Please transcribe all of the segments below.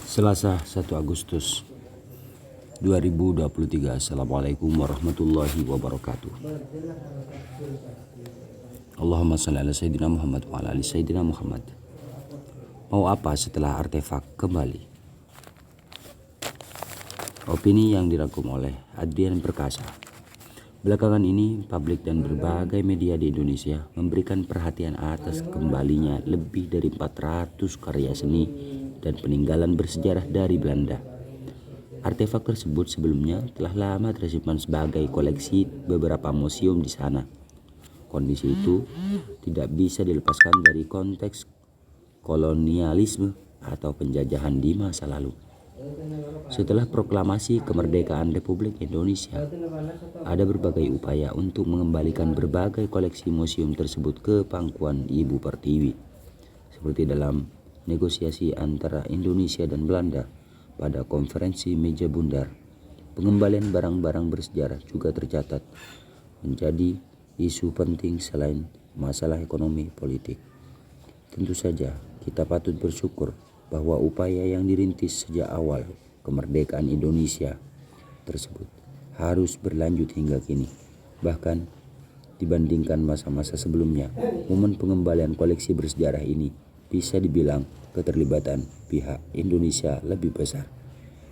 Selasa 1 Agustus 2023. Assalamualaikum warahmatullahi wabarakatuh. Allahumma shalli ala sayyidina Muhammad wa ala ali sayyidina Muhammad. Mau apa setelah artefak kembali? Opini yang dirangkum oleh Adrian Perkasa. Belakangan ini, publik dan berbagai media di Indonesia memberikan perhatian atas kembalinya lebih dari 400 karya seni dan peninggalan bersejarah dari Belanda. Artefak tersebut sebelumnya telah lama tersimpan sebagai koleksi beberapa museum di sana. Kondisi itu tidak bisa dilepaskan dari konteks kolonialisme atau penjajahan di masa lalu. Setelah proklamasi kemerdekaan Republik Indonesia, ada berbagai upaya untuk mengembalikan berbagai koleksi museum tersebut ke pangkuan Ibu Pertiwi, seperti dalam negosiasi antara Indonesia dan Belanda pada konferensi meja bundar. Pengembalian barang-barang bersejarah juga tercatat menjadi isu penting selain masalah ekonomi politik. Tentu saja kita patut bersyukur bahwa upaya yang dirintis sejak awal kemerdekaan Indonesia tersebut harus berlanjut hingga kini. Bahkan dibandingkan masa-masa sebelumnya, momen pengembalian koleksi bersejarah ini bisa dibilang keterlibatan pihak Indonesia lebih besar.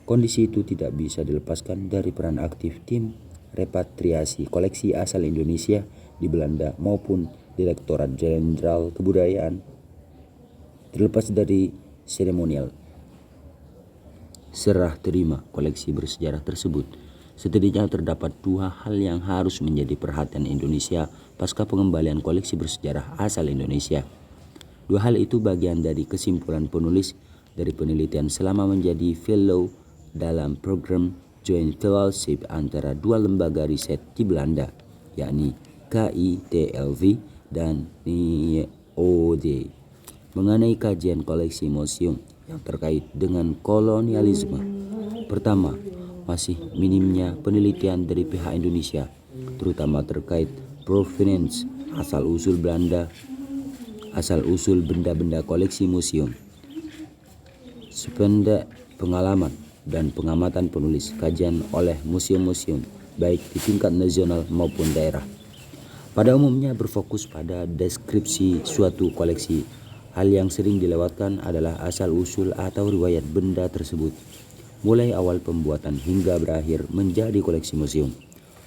Kondisi itu tidak bisa dilepaskan dari peran aktif tim repatriasi koleksi asal Indonesia di Belanda maupun Direktorat Jenderal Kebudayaan. Terlepas dari seremonial serah terima koleksi bersejarah tersebut, setidaknya terdapat dua hal yang harus menjadi perhatian Indonesia pasca pengembalian koleksi bersejarah asal Indonesia. Dua hal itu bagian dari kesimpulan penulis dari penelitian selama menjadi fellow dalam program Joint Fellowship antara dua lembaga riset di Belanda, yakni KITLV dan NIOD, mengenai kajian koleksi museum yang terkait dengan kolonialisme. Pertama, masih minimnya penelitian dari pihak Indonesia, terutama terkait provenience asal-usul benda-benda koleksi museum. Sependek pengalaman dan pengamatan penulis, kajian oleh museum-museum baik di tingkat nasional maupun daerah pada umumnya berfokus pada deskripsi suatu koleksi. Hal yang sering dilewatkan adalah asal-usul atau riwayat benda tersebut, mulai awal pembuatan hingga berakhir menjadi koleksi museum.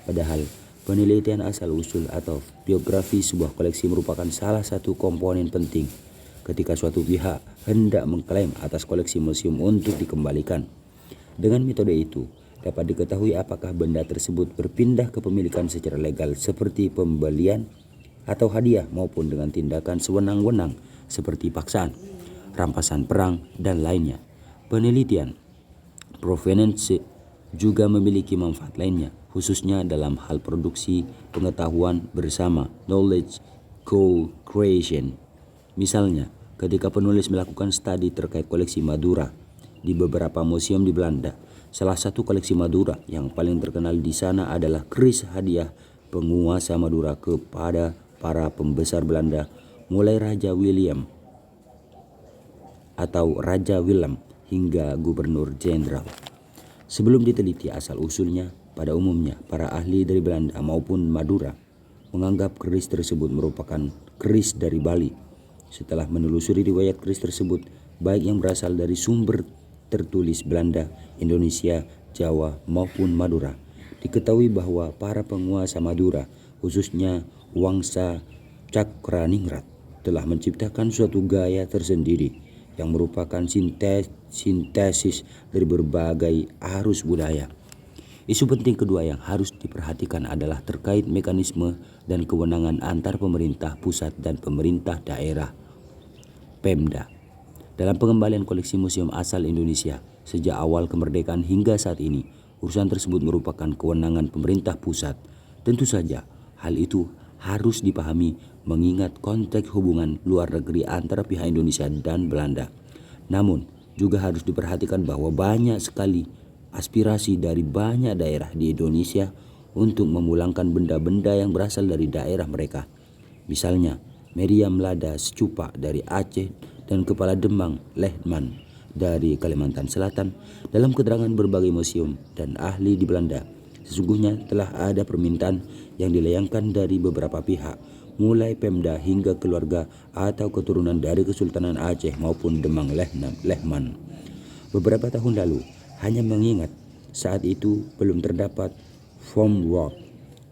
Padahal penelitian asal-usul atau biografi sebuah koleksi merupakan salah satu komponen penting ketika suatu pihak hendak mengklaim atas koleksi museum untuk dikembalikan. Dengan metode itu, dapat diketahui apakah benda tersebut berpindah kepemilikan secara legal seperti pembelian atau hadiah maupun dengan tindakan sewenang-wenang seperti paksaan, rampasan perang, dan lainnya. Penelitian provenience juga memiliki manfaat lainnya, khususnya dalam hal produksi pengetahuan bersama, knowledge co-creation. Misalnya, ketika penulis melakukan studi terkait koleksi Madura di beberapa museum di Belanda, salah satu koleksi Madura yang paling terkenal di sana adalah keris hadiah penguasa Madura kepada para pembesar Belanda, mulai Raja William hingga Gubernur Jenderal. Sebelum diteliti asal-usulnya, pada umumnya para ahli dari Belanda maupun Madura menganggap keris tersebut merupakan keris dari Bali. Setelah menelusuri riwayat keris tersebut, baik yang berasal dari sumber tertulis Belanda, Indonesia, Jawa maupun Madura, diketahui bahwa para penguasa Madura, khususnya Wangsa Cakraningrat, telah menciptakan suatu gaya tersendiri yang merupakan sintesis dari berbagai arus budaya. Isu penting kedua yang harus diperhatikan adalah terkait mekanisme dan kewenangan antar pemerintah pusat dan pemerintah daerah Pemda dalam pengembalian koleksi museum asal Indonesia. Sejak awal kemerdekaan hingga saat ini, urusan tersebut merupakan kewenangan pemerintah pusat. Tentu saja hal itu harus dipahami mengingat konteks hubungan luar negeri antara pihak Indonesia dan Belanda. Namun, juga harus diperhatikan bahwa banyak sekali aspirasi dari banyak daerah di Indonesia untuk memulangkan benda-benda yang berasal dari daerah mereka. Misalnya, Meriam Lada Secupa dari Aceh dan Kepala Demang Lehman dari Kalimantan Selatan dalam keterangan berbagai museum dan ahli di Belanda. Sesungguhnya telah ada permintaan yang dilayangkan dari beberapa pihak, mulai Pemda hingga keluarga atau keturunan dari Kesultanan Aceh maupun Demang Lehman. Beberapa tahun lalu, hanya mengingat saat itu belum terdapat framework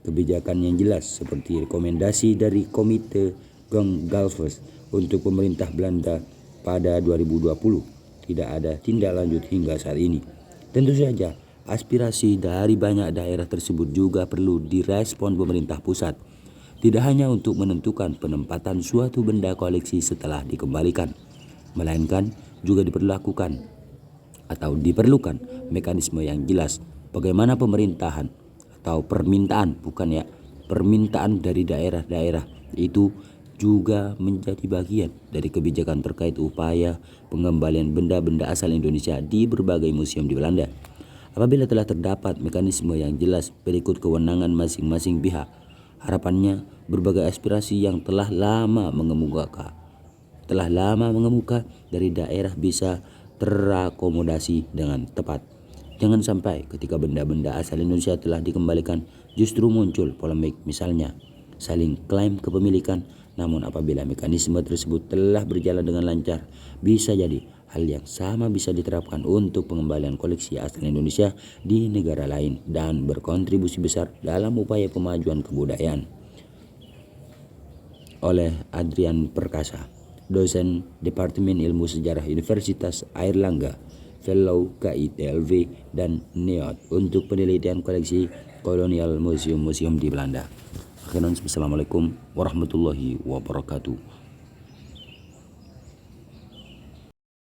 kebijakan yang jelas seperti rekomendasi dari Komite Galvez untuk pemerintah Belanda pada 2020. Tidak ada tindak lanjut hingga saat ini. Tentu saja, aspirasi dari banyak daerah tersebut juga perlu direspon pemerintah pusat. Tidak hanya untuk menentukan penempatan suatu benda koleksi setelah dikembalikan, melainkan juga diperlukan mekanisme yang jelas bagaimana permintaan dari daerah-daerah itu juga menjadi bagian dari kebijakan terkait upaya pengembalian benda-benda asal Indonesia di berbagai museum di Belanda. Apabila telah terdapat mekanisme yang jelas berikut kewenangan masing-masing pihak, harapannya berbagai aspirasi yang telah lama mengemuka dari daerah bisa terakomodasi dengan tepat. Jangan sampai ketika benda-benda asal Indonesia telah dikembalikan justru muncul polemik, misalnya saling klaim kepemilikan. Namun apabila mekanisme tersebut telah berjalan dengan lancar, bisa jadi hal yang sama bisa diterapkan untuk pengembalian koleksi asal Indonesia di negara lain dan berkontribusi besar dalam upaya pemajuan kebudayaan. Oleh Adrian Perkasa, dosen Departemen Ilmu Sejarah Universitas Airlangga, Fellow KITLV dan NEOT untuk penelitian koleksi kolonial museum-museum di Belanda. Assalamualaikum warahmatullahi wabarakatuh.